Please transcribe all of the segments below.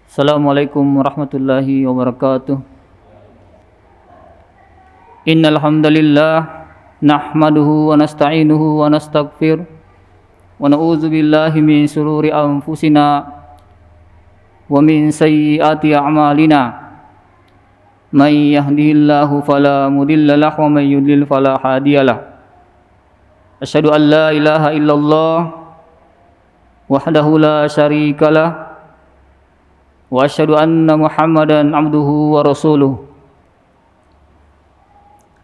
Assalamualaikum warahmatullahi wabarakatuh. Innal hamdalillah nahmaduhu wa nasta'inuhu wa nastaghfir wa na'udzu billahi min shururi anfusina wa min sayyiati a'malina. May yahdihillahu fala mudilla lahu wa may yudlil fala hadiyalah. Asyhadu an la ilaha illallah wahdahu la syarikalah wa asyhadu anna Muhammadan abduhu wa rasuluh.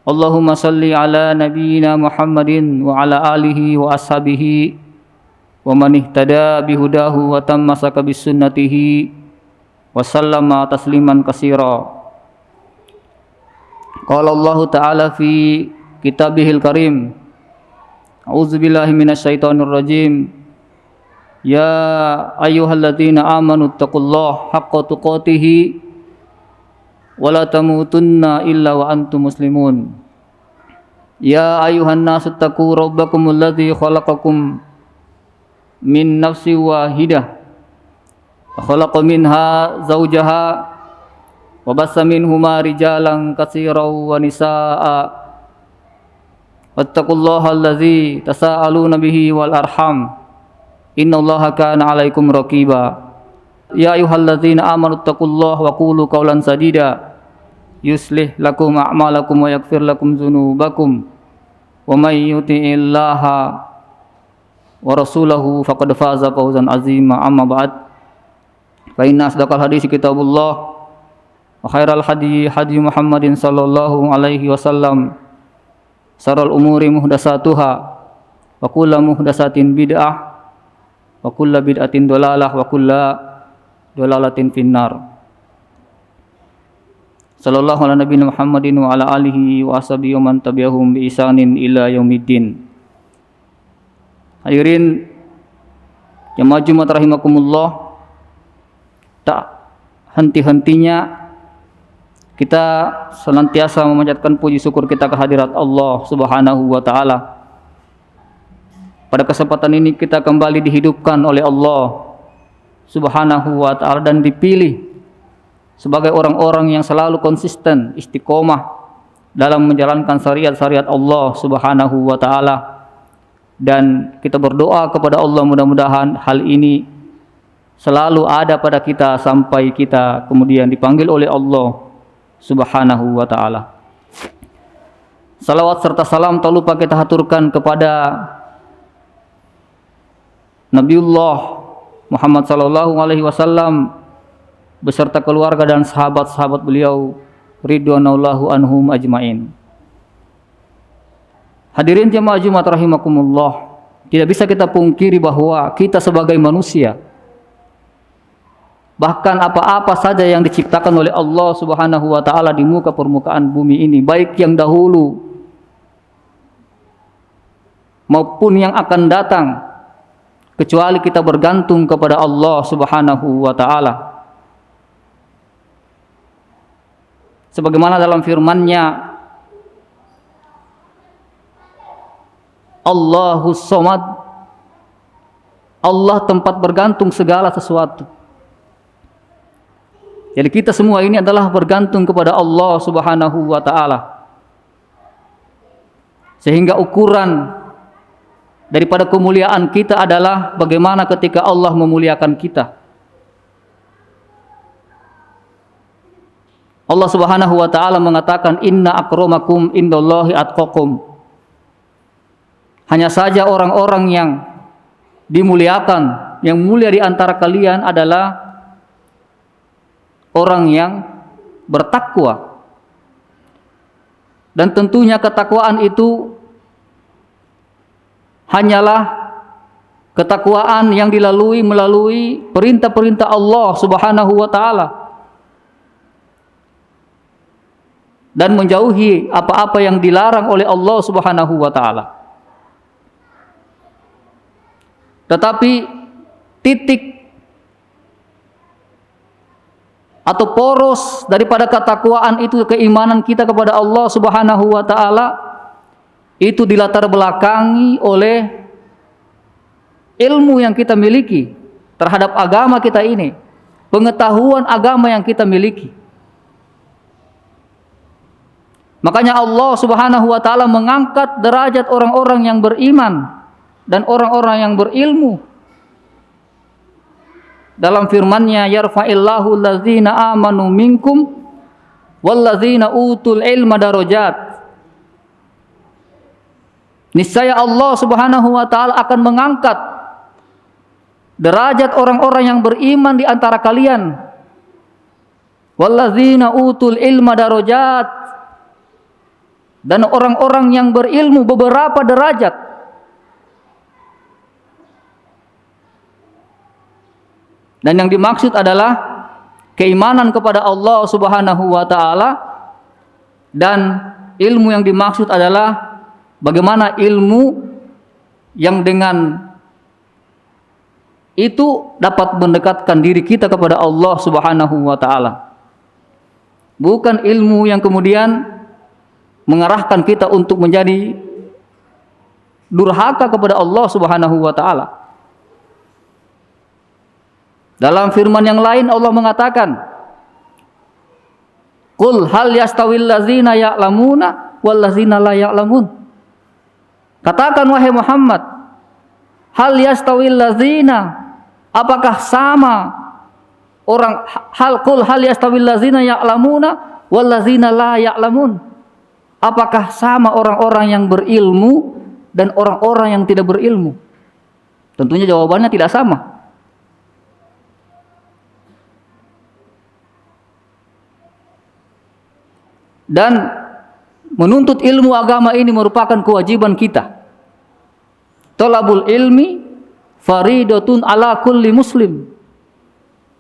Allahumma salli ala nabiyyina Muhammadin wa ala alihi wa ashabihi wa man ihtada bihudahu wa tammasaka bisunnatihi wa sallama tasliman katsira. Qala Allah ta'ala fi kitabihil karim. A'udzu billahi minasyaitonir rajim. Ya ayyuhalladzina amanu taqullaha haqqa tuqatih wa la tamutunna illa wa antum muslimun. Ya ayyuhan nasu taqu rabbakumul ladzi khalaqakum min nafsin wahidah wa khalaqa minha zawjaha wa bassa minhuma rijalan katsiran wa nisaa. Wattaqullaha allazi tasaaluna bihi wal arham innallaha kana 'alaikum raqiba. Ya ayyuhalladzina amanu taqullaha wa qulu qawlan sadida yuslih lakum a'malakum wa yaghfir lakum dzunubakum wa may yuti'illaha wa rasulahu faqad faza fawzan 'azima. Amma ba'd, fa inna asdaqal hadits kitabullah wa khairal hadi hadi Muhammadin sallallahu alaihi wasallam, syarrul umuri muhdatsatuha wa kullu muhdatsatin bid'ah wa kullu bid'atin dhalalah wa kullu dhalalatin finnar. Sallallahu ala nabiyina Muhammadin wa ala alihi wa ashabihi wa man tabi'ahum bi ihsanin ila yaumiddin. Hadirin jamaah Jumat rahimakumullah, tak henti-hentinya kita senantiasa memanjatkan puji syukur kita kehadirat Allah Subhanahu wa taala. Pada kesempatan ini kita kembali dihidupkan oleh Allah Subhanahu wa ta'ala dan dipilih sebagai orang-orang yang selalu konsisten istiqomah dalam menjalankan syariat-syariat Allah Subhanahu wa ta'ala. Dan kita berdoa kepada Allah mudah-mudahan hal ini selalu ada pada kita sampai kita kemudian dipanggil oleh Allah Subhanahu wa ta'ala. Salawat serta salam tak lupa kita haturkan kepada Nabiullah Muhammad sallallahu alaihi wasallam beserta keluarga dan sahabat-sahabat beliau ridwanullahu anhum ajmain. Hadirin jemaah Jumat rahimakumullah, tidak bisa kita pungkiri bahwa kita sebagai manusia, bahkan apa-apa saja yang diciptakan oleh Allah Subhanahu wa taala di muka permukaan bumi ini, baik yang dahulu maupun yang akan datang, kecuali kita bergantung kepada Allah Subhanahu wa taala. Sebagaimana dalam firman-Nya, Allahus Somad, Allah tempat bergantung segala sesuatu. Jadi kita semua ini adalah bergantung kepada Allah Subhanahu wa taala. Sehingga ukuran daripada kemuliaan kita adalah bagaimana ketika Allah memuliakan kita. Allah Subhanahu wa taala mengatakan, inna akramakum indallahi atqakum. Hanya saja orang-orang yang dimuliakan, yang mulia di antara kalian adalah orang yang bertakwa. Dan tentunya ketakwaan itu hanyalah ketakwaan yang dilalui melalui perintah-perintah Allah Subhanahu wa taala dan menjauhi apa-apa yang dilarang oleh Allah Subhanahu wa taala. Tetapi titik atau poros daripada ketakwaan itu keimanan kita kepada Allah Subhanahu wa taala itu dilatar belakangi oleh ilmu yang kita miliki terhadap agama kita ini, pengetahuan agama yang kita miliki. Makanya Allah Subhanahu wa taala mengangkat derajat orang-orang yang beriman dan orang-orang yang berilmu. Dalam firman-Nya, yarfa'illahu allazina amanu minkum wallazina utul ilma darajat. Niscaya Allah Subhanahu wa taala akan mengangkat derajat orang-orang yang beriman di antara kalian. Wallazina utul ilma darajat. Dan orang-orang yang berilmu beberapa derajat. Dan yang dimaksud adalah keimanan kepada Allah Subhanahu wa taala, dan ilmu yang dimaksud adalah bagaimana ilmu yang dengan itu dapat mendekatkan diri kita kepada Allah Subhanahu wa taala. Bukan ilmu yang kemudian mengarahkan kita untuk menjadi durhaka kepada Allah Subhanahu wa taala. Dalam firman yang lain Allah mengatakan, "Qul hal yastawil ladzina ya'lamuna wal ladzina la ya'lamun." Katakan wahai Muhammad, hal yastawil ladzina, apakah sama orang, qul hal yastawil ladzina ya'lamuna wal ladzina la ya'lamun? Apakah sama orang-orang yang berilmu dan orang-orang yang tidak berilmu? Tentunya jawabannya tidak sama. Dan menuntut ilmu agama ini merupakan kewajiban kita. Thalabul ilmi faridatun ala kulli muslim.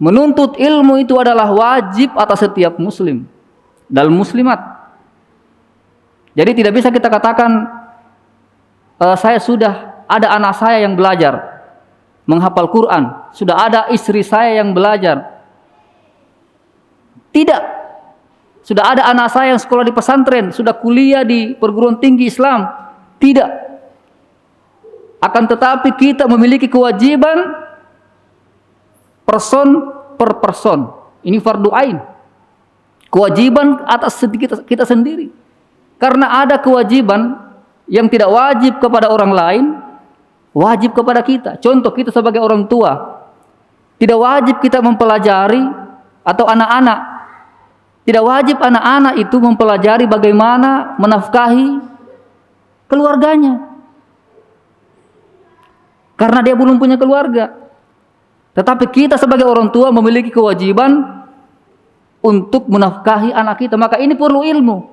Menuntut ilmu itu adalah wajib atas setiap muslim dan muslimat. Jadi tidak bisa kita katakan saya sudah ada anak saya yang belajar menghafal Quran, sudah ada istri saya yang belajar. Tidak. Sudah ada anak saya yang sekolah di pesantren, sudah kuliah di perguruan tinggi Islam. Tidak. Akan tetapi kita memiliki kewajiban person per person. Ini fardu ain. Kewajiban atas kita sendiri. Karena ada kewajiban yang tidak wajib kepada orang lain, wajib kepada kita. Contoh, kita sebagai orang tua, tidak wajib kita mempelajari, atau anak-anak, tidak wajib anak-anak itu mempelajari bagaimana menafkahi keluarganya. Karena dia belum punya keluarga. Tetapi kita sebagai orang tua memiliki kewajiban untuk menafkahi anak kita. Maka ini perlu ilmu.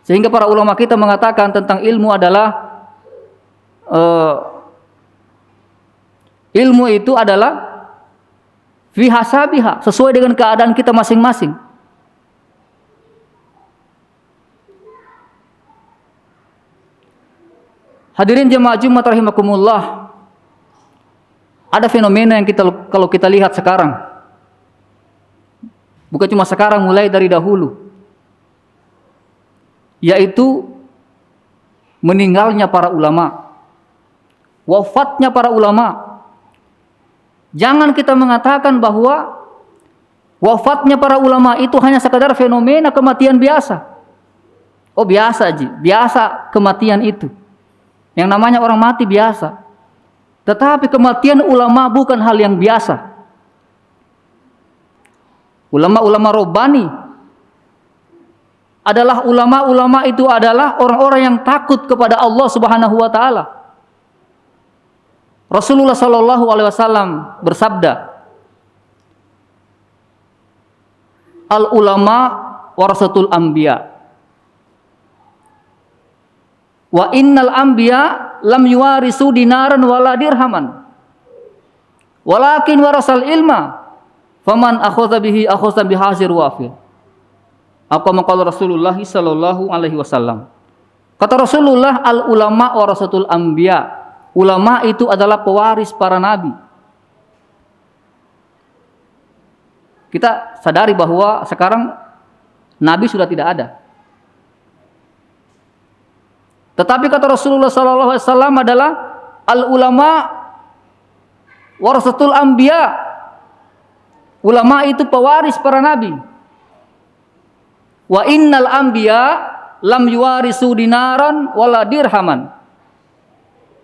Sehingga para ulama kita mengatakan tentang ilmu adalah ilmu itu adalah fi hasabiha, sesuai dengan keadaan kita masing-masing. Hadirin jemaah Jumat rahimakumullah, ada fenomena yang kalau kita lihat sekarang, bukan cuma sekarang, mulai dari dahulu, yaitu meninggalnya para ulama, wafatnya para ulama. Jangan kita mengatakan bahwa wafatnya para ulama itu hanya sekadar fenomena kematian biasa. Oh biasa Ji, biasa kematian itu. Yang namanya orang mati biasa. Tetapi kematian ulama bukan hal yang biasa. Ulama-ulama Rabbani adalah ulama-ulama itu adalah orang-orang yang takut kepada Allah Subhanahu wa taala. Rasulullah sallallahu alaihi wasallam bersabda, "Al ulama warasatul anbiya. Wa innal anbiya lam yuwarisu dinaran wala dirhaman. Walakin warasal ilma. Faman akhadha bihi akhadha bihazir wafir." Apa maqala Rasulullah sallallahu alaihi wasallam. Kata Rasulullah, al ulama warasatul anbiya. Ulama itu adalah pewaris para nabi. Kita sadari bahwa sekarang nabi sudah tidak ada. Tetapi kata Rasulullah sallallahu alaihi wasallam adalah al ulama warasatul anbiya. ulama itu pewaris para nabi. Wa innal anbiya lam yuwarisu dinaran wala dirhaman.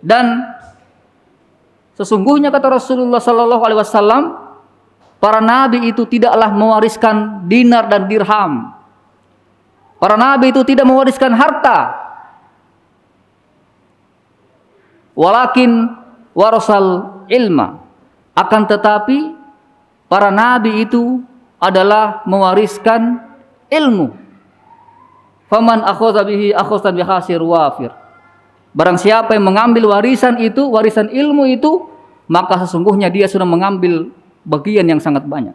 Dan sesungguhnya kata Rasulullah sallallahu alaihi wasallam, para nabi itu tidaklah mewariskan dinar dan dirham. Para nabi itu tidak mewariskan harta. Walakin warasal ilma. Akan tetapi para nabi itu adalah mewariskan ilmu. Faman akhadha bihi akhadha bihasir wafir. Barang siapa yang mengambil warisan itu, warisan ilmu itu, maka sesungguhnya dia sudah mengambil bagian yang sangat banyak.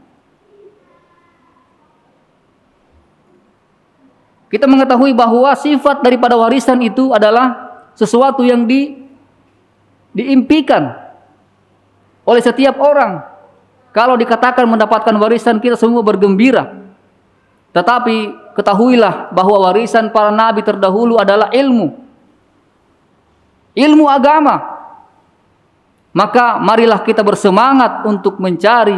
Kita mengetahui bahwa sifat daripada warisan itu adalah sesuatu yang diimpikan oleh setiap orang. Kalau dikatakan mendapatkan warisan, kita semua bergembira. Tetapi ketahuilah bahwa warisan para nabi terdahulu adalah ilmu. Ilmu agama. Maka marilah kita bersemangat untuk mencari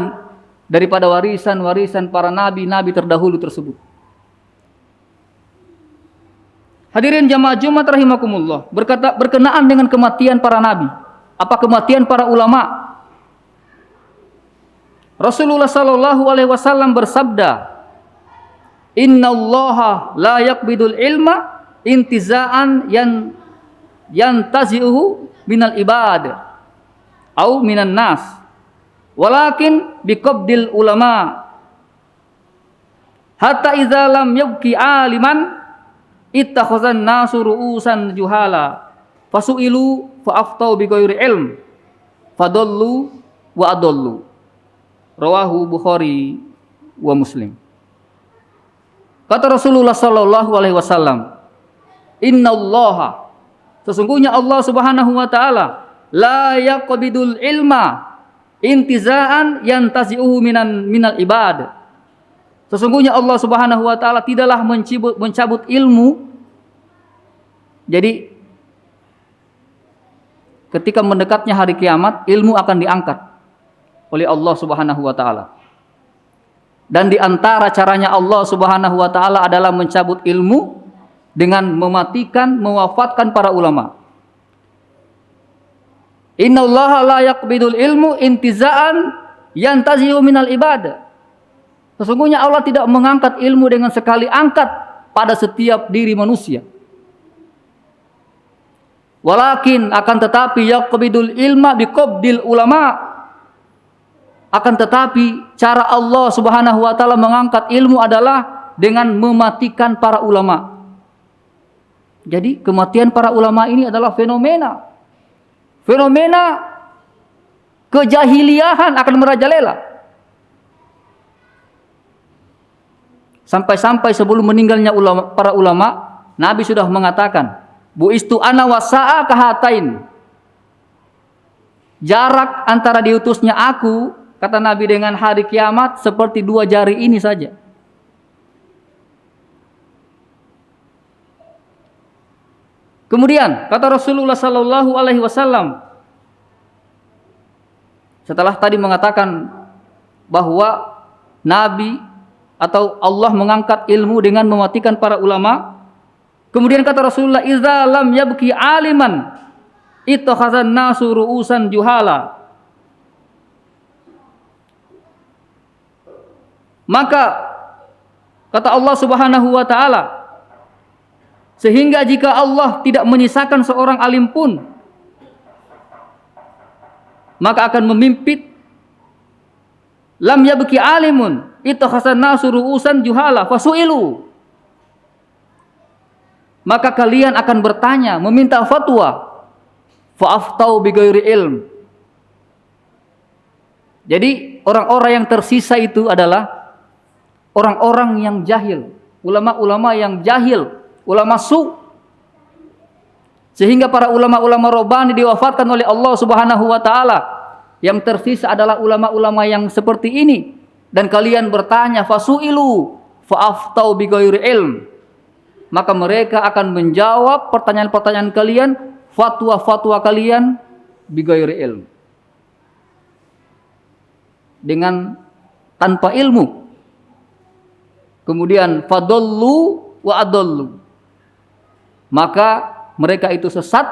daripada warisan-warisan para nabi-nabi terdahulu tersebut. Hadirin jamaah Jumat rahimakumullah, berkenaan dengan kematian para nabi, apa kematian para ulama? Rasulullah sallallahu alaihi wasallam bersabda, "Innallaha la yaqbidul ilma intiza'an yantazi'uhu minal ibad au minan nas, walakin biqabdil ulama hatta idza lam yabqi aliman ittakhazan nasu ru'usan juhala fasu'ilu fa'aftau bighairi ilm fadallu wa adallu." Rawahu Bukhari wa Muslim. Kata Rasulullah sallallahu alaihi wasallam, "Innallaha," sesungguhnya Allah Subhanahu wa taala, "la yaqbidul ilma intiza'an yantazi'uhu minal ibad." Sesungguhnya Allah Subhanahu wa taala tidaklah mencabut ilmu. Jadi ketika mendekatnya hari kiamat, ilmu akan diangkat oleh Allah Subhanahu wa taala. Dan di antara caranya Allah Subhanahu wa taala adalah mencabut ilmu dengan mematikan, mewafatkan para ulama. Innallaha la yaqbidul ilmu intiza'an yantazi'u minal ibad. Sesungguhnya Allah tidak mengangkat ilmu dengan sekali angkat pada setiap diri manusia. Walakin akan tetapi yaqbidul ilma biqabdil ulama. Akan tetapi cara Allah Subhanahu wa taala mengangkat ilmu adalah dengan mematikan para ulama. Jadi kematian para ulama ini adalah fenomena kejahiliahan akan merajalela. Sampai-sampai sebelum meninggalnya para ulama, Nabi sudah mengatakan, "Buistu ana wasa'a kahatain." Jarak antara diutusnya aku, kata Nabi, dengan hari kiamat seperti dua jari ini saja. Kemudian kata Rasulullah sallallahu alaihi wasallam, setelah tadi mengatakan bahwa Nabi atau Allah mengangkat ilmu dengan mematikan para ulama, kemudian kata Rasulullah, "Idza lam yabqi aliman ittakhazan nasu ru'usan juhala." Maka kata Allah Subhanahu wa taala, sehingga jika Allah tidak menyisakan seorang alim pun, maka akan memimpit lam yabqi alimun ittakhazan nasu ru'usan juhala fasu'ilu. Maka kalian akan bertanya, meminta fatwa, fa'aftau bighairi ilm. Jadi orang-orang yang tersisa itu adalah orang-orang yang jahil, ulama-ulama yang jahil, ulama su. Sehingga para ulama-ulama Rabbani diwafatkan oleh Allah Subhanahu wa taala. Yang tersisa adalah ulama-ulama yang seperti ini. Dan kalian bertanya, fasu'ilu fa'aftau bighairi ilm. Maka mereka akan menjawab pertanyaan-pertanyaan kalian, fatwa-fatwa kalian bighairi ilm. Dengan tanpa ilmu. Kemudian fadallu wa adallu. Maka mereka itu sesat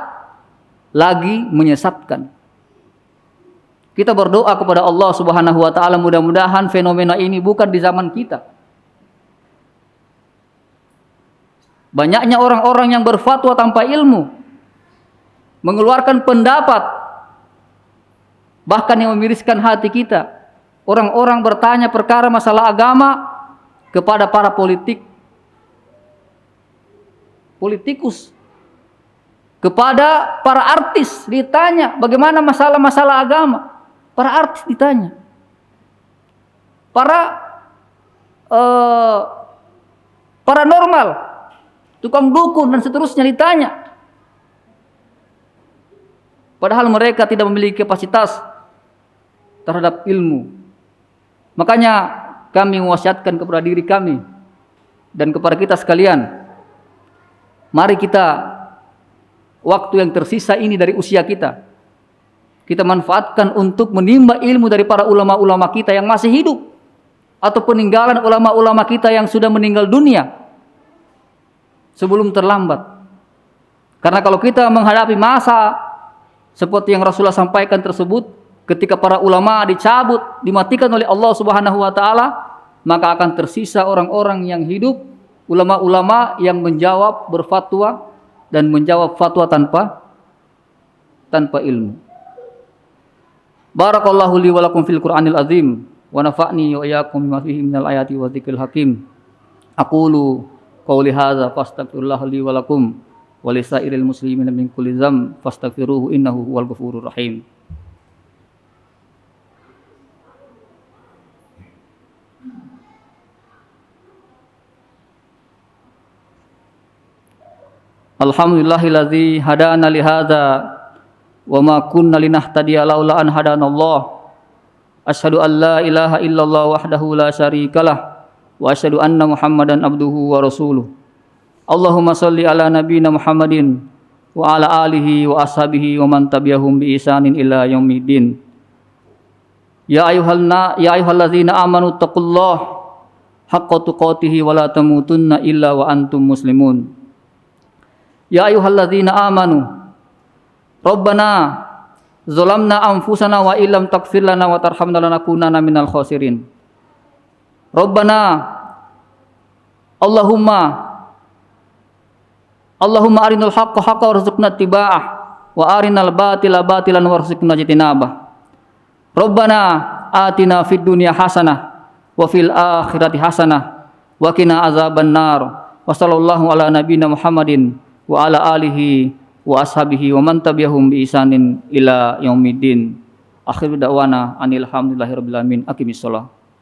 lagi menyesatkan. Kita berdoa kepada Allah Subhanahu wa taala, mudah-mudahan fenomena ini bukan di zaman kita. Banyaknya orang-orang yang berfatwa tanpa ilmu, mengeluarkan pendapat bahkan yang memiriskan hati kita. Orang-orang bertanya perkara masalah agama kepada para politikus, kepada para artis ditanya bagaimana masalah-masalah agama. Para artis ditanya, paranormal, tukang dukun dan seterusnya ditanya. Padahal mereka tidak memiliki kapasitas terhadap ilmu. Makanya kami mewasiatkan kepada diri kami dan kepada kita sekalian, mari kita waktu yang tersisa ini dari usia kita manfaatkan untuk menimba ilmu dari para ulama-ulama kita yang masih hidup atau peninggalan ulama-ulama kita yang sudah meninggal dunia sebelum terlambat. Karena kalau kita menghadapi masa seperti yang Rasulullah sampaikan tersebut, ketika para ulama dicabut, dimatikan oleh Allah Subhanahu wa taala, maka akan tersisa orang-orang yang hidup, ulama-ulama yang menjawab, berfatwa dan menjawab fatwa tanpa ilmu. Barakallahu li wa lakum fil Qur'anil azim wa nafa'ni wa iyyakum bima fihi minal ayati wa dzikril hakim. Aqulu qawli hadza fastaghfirullah li wa lakum wa lisairil muslimin min kulli dzamb fastaghfiruhu innahu huwal ghafurur rahim. Alhamdulillahilladzi hadana li hadza wa ma kunna linahtadiya laula an hadanallah. Asyhadu an la ilaha illallah wahdahu la syarikalah wa asyhadu anna Muhammadan abduhu wa rasuluh. Allahumma shalli ala nabiyyina Muhammadin wa ala alihi wa ashabihi wa man tabi'ahum bi ihsanin ila yaumiddin. Ya ayyuhalladzina amanu taqullaha haqqa tuqatih wa la tamutunna illa wa antum muslimun. Ya ayyuhalladzina amanu Rabbana zalamna anfusana wa illam taghfir lana wa tarhamna lanakunanna minal khasirin. Rabbana Allahumma arinal haqqa haqqan warzuqna ittiba'ah wa arinal batila batilan warzuqna ijtinabah. Rabbana atina fid dunya hasanah wa fil akhirati hasanah wa qina azabannar. Wa sallallahu ala nabiyyina Muhammadin wa ala alihi wa ashabihi wa man tabi'ahum bi ihsanin ila yaumiddin. Akhiru da'wana anil hamdulillahi rabbil alamin. Aqimissalah.